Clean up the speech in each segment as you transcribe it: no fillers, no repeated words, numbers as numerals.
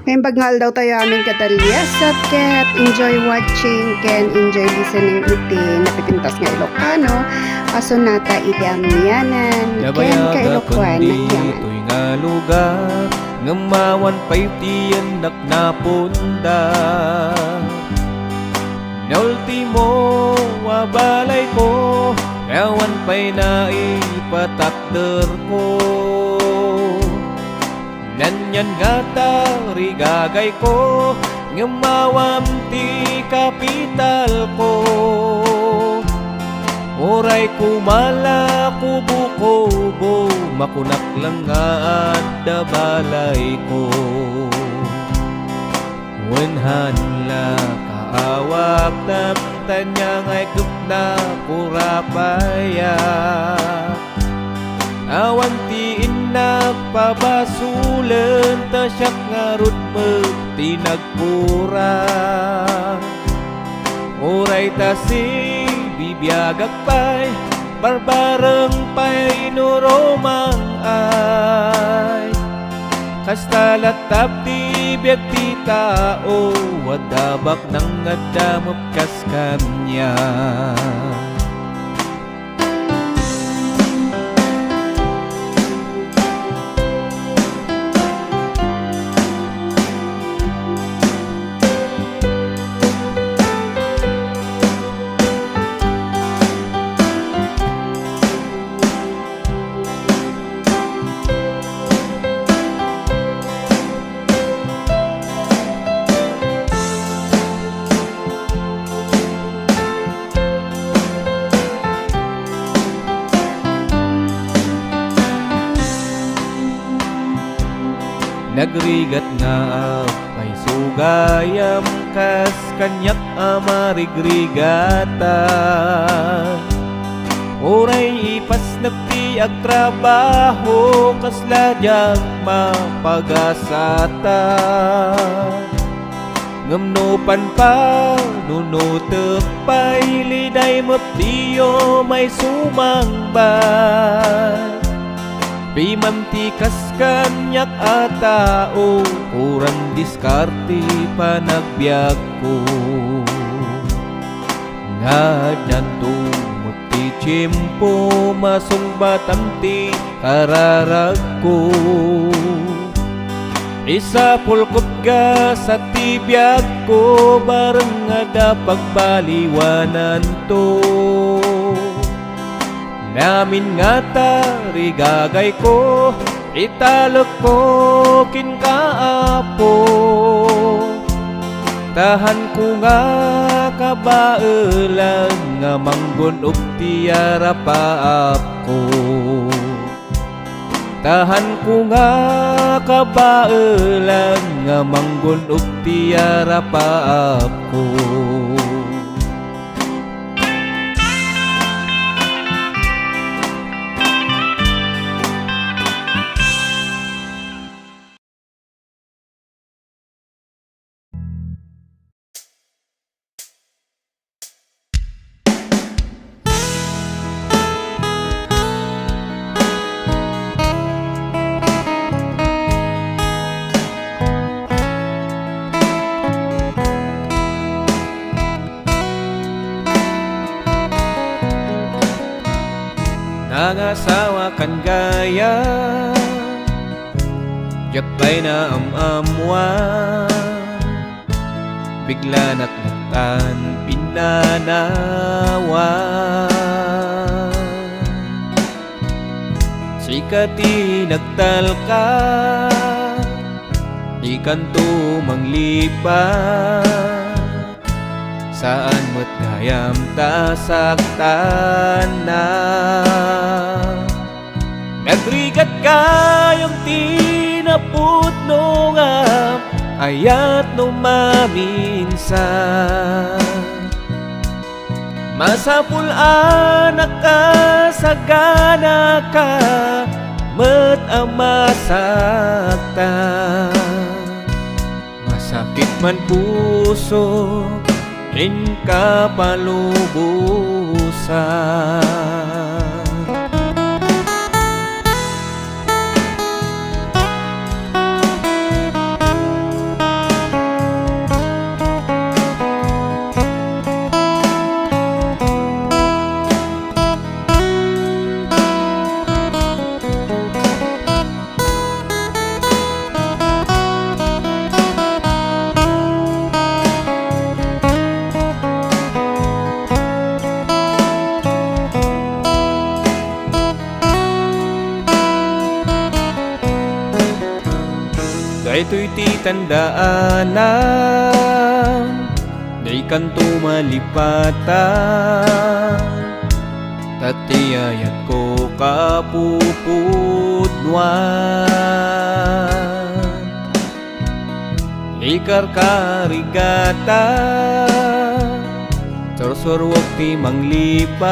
Ngayon bagngal daw tayo aming katalyasat ket enjoy watching ken enjoy listening iti napipintas nga Ilocano aso nata iti amyanan ken kailokwan nagyaman. Ito'y nga lugar ngamawan pa'y tiyan naknapunda na ultimo wabalay ko kawan pa'y naipatakder ko nanyan nga tarigagay ko ngamawam ti kapital ko oray kumala kubo-kubo makunak lang nga at dabalay ko wenhanla kaawak nam tanya ngay na purapaya awan tiin nagpabasulan ta siyak nga rutmeg tinagpura oray ta si bibiyagak pa'y barbareng pa'y nuromang ay kastalatap ti biag ti tao wadabak nang adamop kas kanya nagrigat nga pa'y sugayam kas kanyak amarigrigata oray ipas nagti ag trabaho kas ladyag mapagasata ngamnopan pa nunutek pa'y liday maptiyo may sumangbat Pimamtikas kanyak atao kurang diskarte panagbiag ko nga nyanto muti tiyempo masungbatam ti kararag ko isa pulkot ga sa tibiyag ko bareng nga pagbaliwanan to namin nga tarigagay ko italok ko kinkaapo tahan ko nga kabaelan nga manggon og tiyara paap ko tahan ko nga kabaelan nga manggon og tiyara paap ko nangasawa kan gaya yakbay na amamwa bigla naknatan pinanawa sikati nagtalka ikanto manglipat saan mo't gayam tasaktan na nagrigat kayong tinaputno nga ayat no maminsan masapul anak ka sagana ka met amasakta masakit man puso in kapalubusan dito'y titandaanan, di kanto malipatan, tatiyayat ko kapupudwan. Ikar karigata, sorsorwok ti manglipat,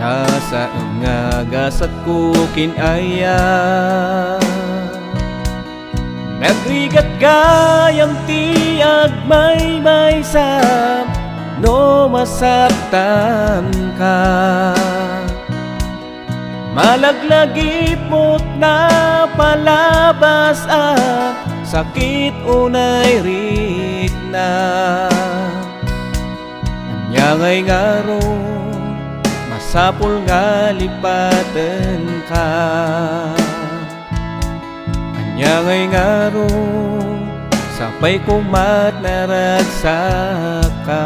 nasa ngagasat ko kinaya. Nagrigat gayam ti agmay sam, no masaktan ka. Malaglagip mo't na palabas at sakit unay rik na. Anyangay ngaro, masapul nga lipatan ka. Anyangay ngaro, sapay kumat naragsak ka.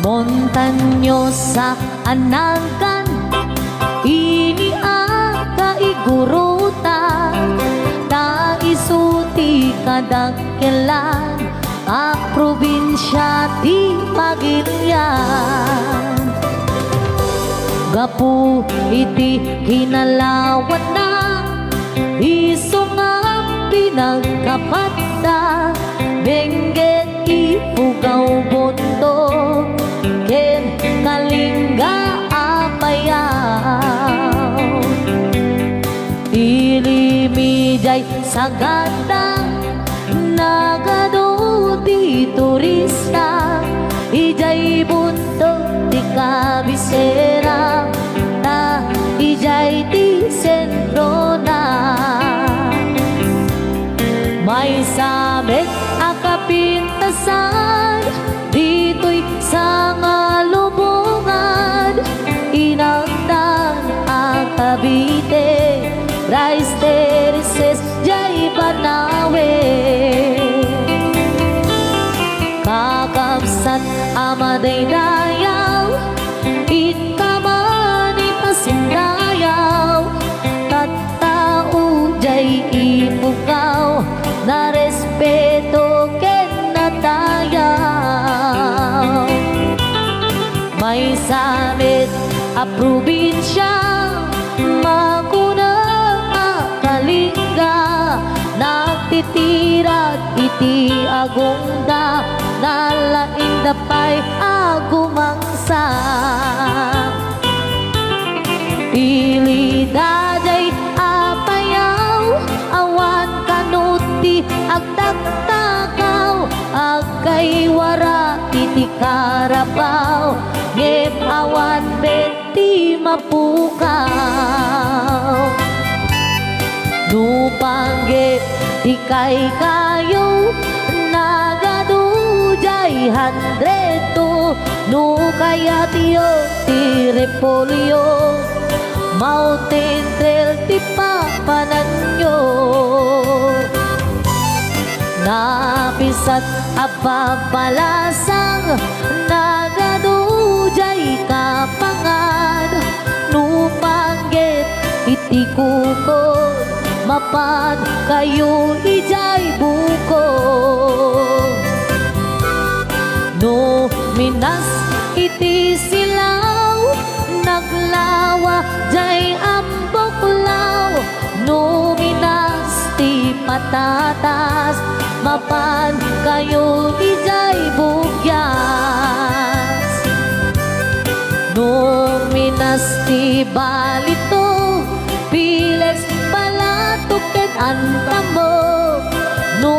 Montanyosa anagan, iniaka iguruta, da isuti kadakkelan, a probinsya di Pagilian. Gapu iti kinalawat na, isungam pinagkapata, bengget ipugaw bundok, ken kalingga apayaw. Ilimijay sagada, nagado di turista, ijay bundok di kabisera, na ijay di sentro na. May sabit akapintasan, dito'y sa ngalubungan, inagdan ang Cavite, Rice Terraces, jay Banawe. Kakabsat amaday dayaw, itamani pasindayaw, tattao jay ipugaw, na respeto ken natayaw. May samit a probinsya, makuna kalingga, nagtitirat iti agungda, nalaing dapay agumangsa. Pili daday apayaw, awan kanuti agtaktakaw, agkay wara iti karabaw, ngem awan beti mapukaw. Nupangge di kay kayo, nagadujay handreto, no kaya tiyo ti repolyo, mountain trail ti papananyo. Napisat apapalasang, nagadujay kapangan, nupangget iti kukod, mapan kayo ijay bukod. No minas iti silaw, naglawa jay amboklaw, no minas ti patatas, mapan kayo ijay bugyas. No minas ti balito, piles palatok ken antamo, no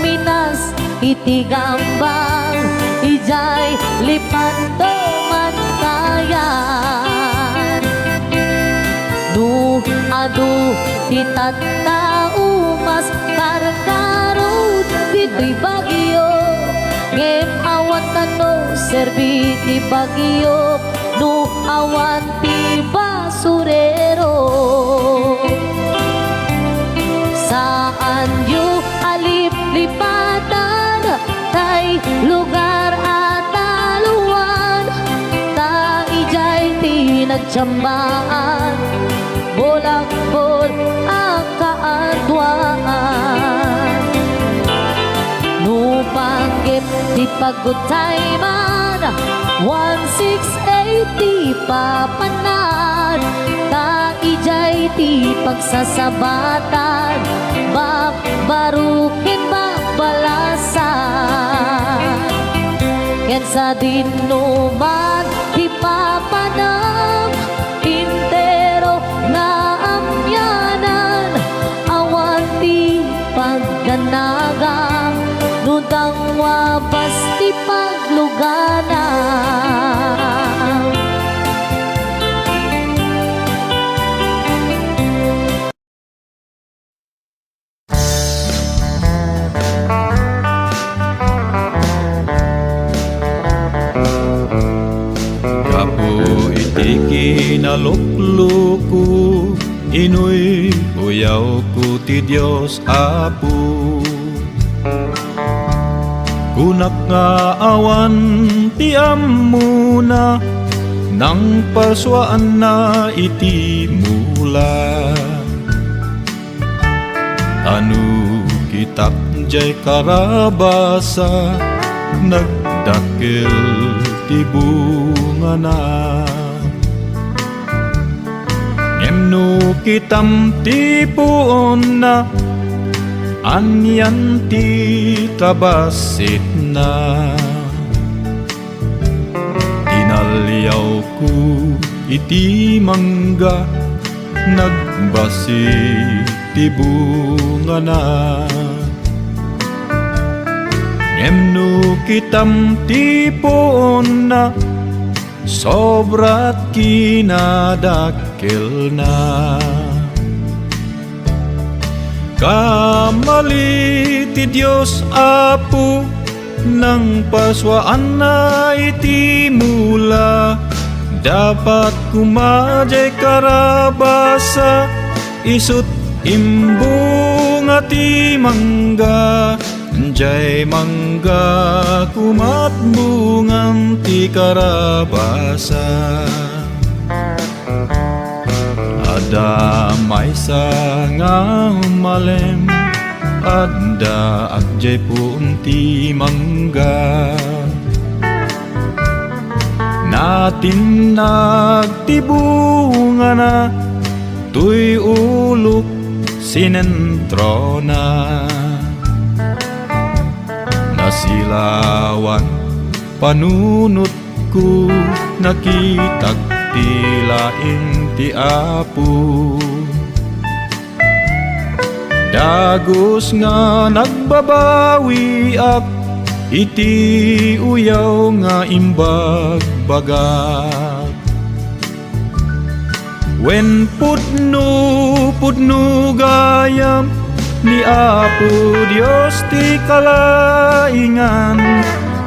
minas iti gambang, ijay lipanto man kayan. No adu ti tattao mas karkarot dito'y bagyo, ngem awan Tano serbiti bagyo no awan ti basurero. Saan yu alip-lipatan tay lugar at aluan, ta ijay ti nagtsambaan bolak-bol ang kaadwaan. No panggip di pagutay man 1680 papanan, ta ijay ti pagsasabatan babarukin babalasan. Ken sa dinuman ti papanang intero na amyanan, awan ti pagdanagang nudang wabas ti pagluganan. Kapo iti kinalukluko, inoy uyaw ko ti Diyos Apo. Kunak nga awan ti amuna, nang paswaan na iti mula. Anu kitak jay karabasa, nagdakil ti bunga na. Ngemno kitam ti puon na, anyan ti tabasit na. Inalyaw ko iti mangga, nagbasit ti bunga na. Ngemno kitam ti puon na, sobrat kinadakkel na. Kamali ti Diyos Apo, nang paswaan na iti mula. Dapat kumajay karabasa, isut imbung ati mangga. Jay mangga kumat bungang ti karabasa. Ada may nga malem, ada agjay punti mangga. Natin nagtibunga na, tuy ulok sinentro na. Nasilawan panunot ko, nakitag tilaing ti Apo. Dagos nga nagbabawi ak, iti uyaw nga imbag bagat. Wen pudno gayam, ni Apo Dios ti kalaingan.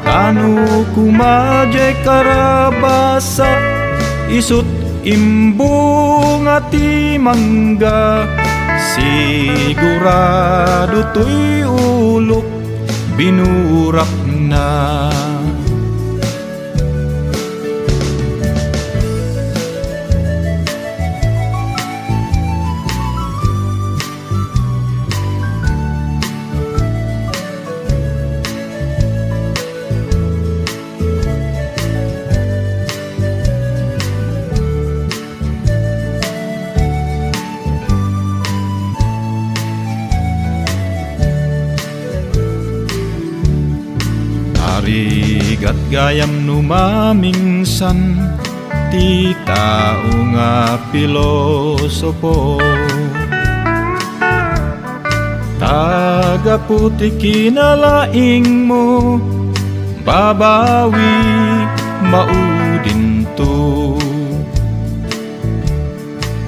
Kanu kumajay karabasa, isut imbung ati mangga. Sigurado tuy ulok binurak na. Arigat gayam numamingsan, ti tao nga pilosopo. Tagaputi kinalaing mo, babawi maudin to.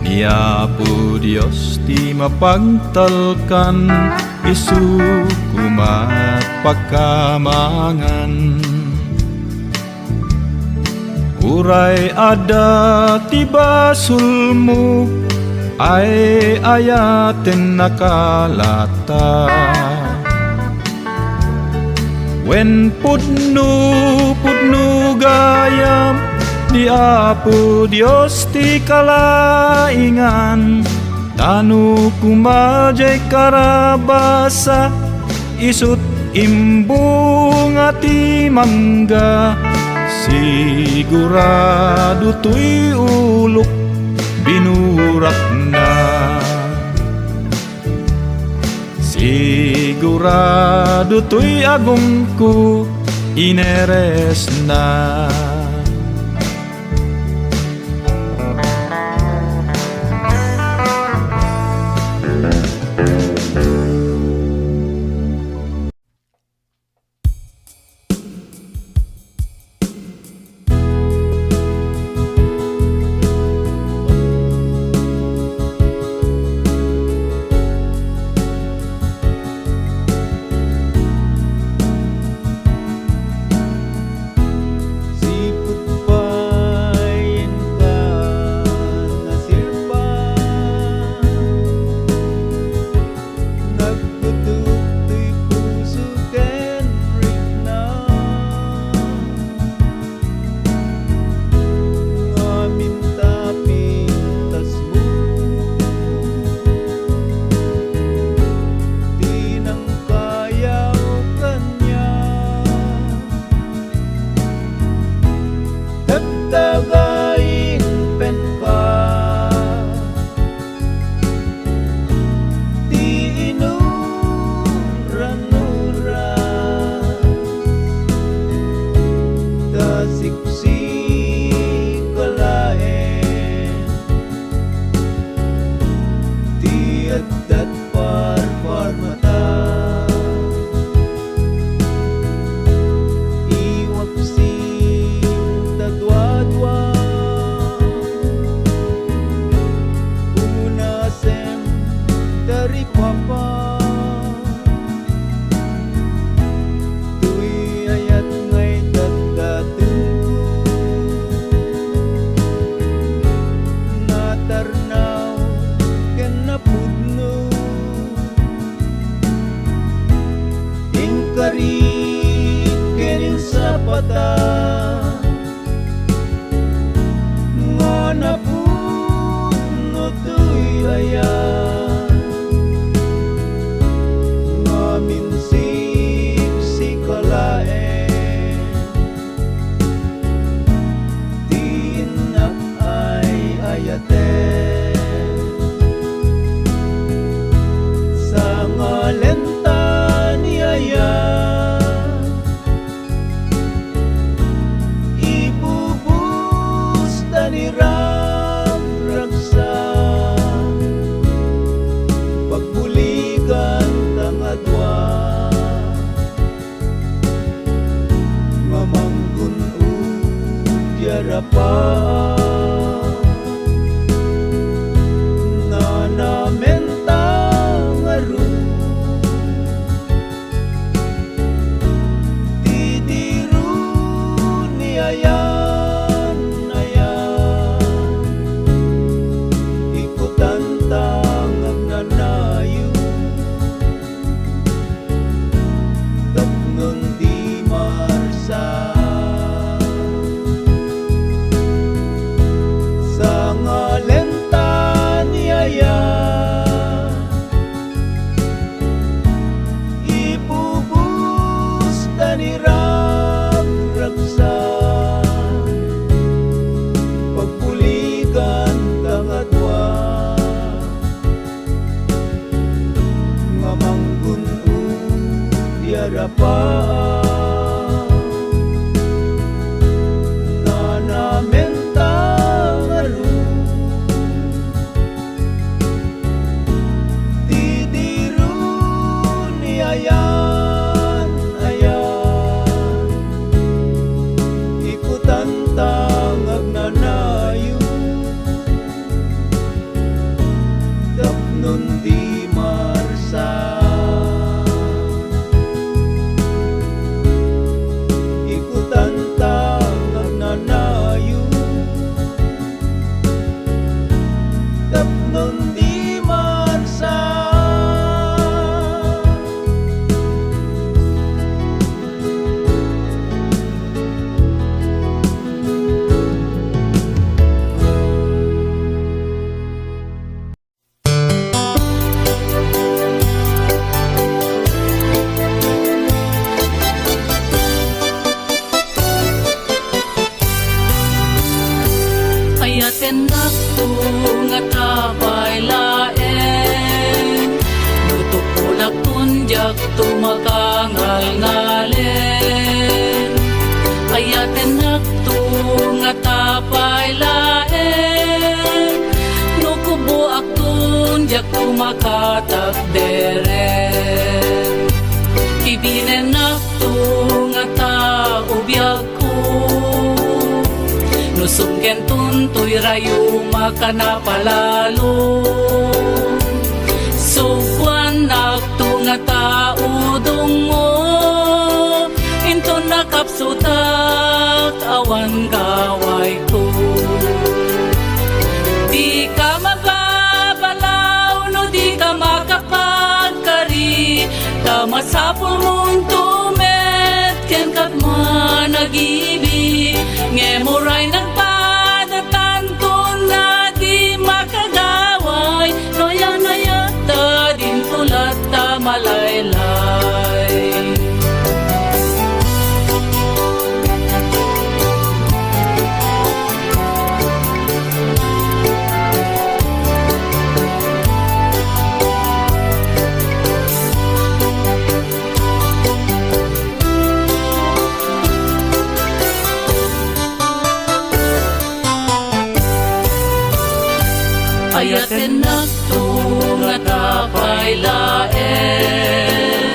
Ni Apo Dios ti mapagtalkan, isu kumat pagkamangan. Uray ada ti basulmo ay ayaten nakalata. Wen pudno gayam di Apo Dios ti kalaingan, tanu kumajay karabasa isut imbung ati mangga. Sigurado to'y ulok binurak na. Sigurado to'y agong ko ineres na. makatagderet. Ibinen ako nga taubiyag ko, nusungken tuntoy rayo makanapalalo. Sukwan ako nga taudong mo, into nakapsutak awan kaway ko. Di ka mababalaw, no di ka makapagkari, kamasapol mong tumet, ken kat manag-ibig, ngemuray nagpadatan ko na di makagaway, noya-nayata din tulat ta malaylay. Ayaten ako nga tapay laen,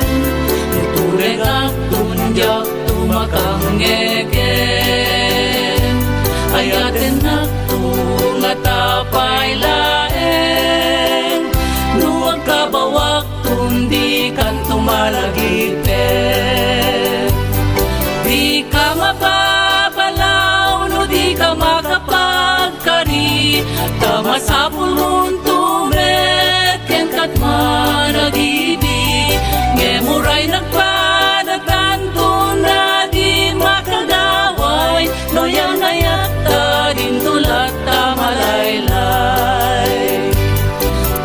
nutureng akong diyak tumakangegen. Ayaten ako nga tapay laen, nuwag kabawak kundi kan tumalagipet. Di ka mababalaw, no di ka makapagkari, kamasapul mong tumet, ken kat manag-ibig, ngemuray nagpadatan ko na di makagaway, noya-nayata din tulat ta malaylay.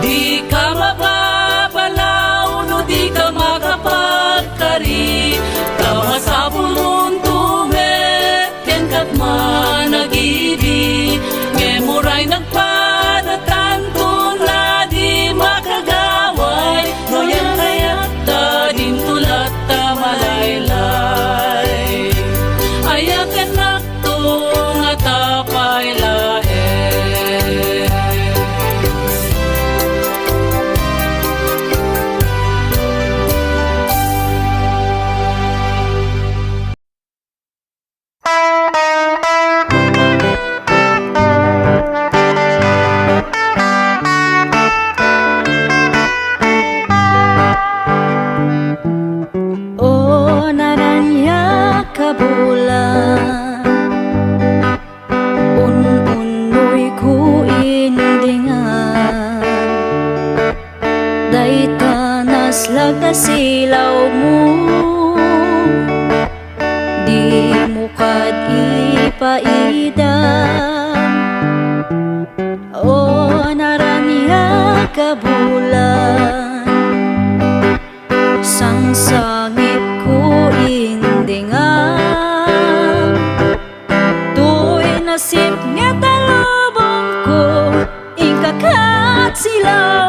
Di ka mababalaw, no di ka makapagkari, kamasapul mong tumet, ken kat manag-ibig, ngemuray nagpadatan ko na di makagaway, noya-nayata din tulat ta malaylay. Ayaken ako nga tapay laen. O naranya kabulan, unoy ko indingan, dayta naslag na silaw mo, di mo kad ipaidam. O naranya kabulan, sang sangit ko indingan, tu'y nasip nga talubong ko, ikakat silaw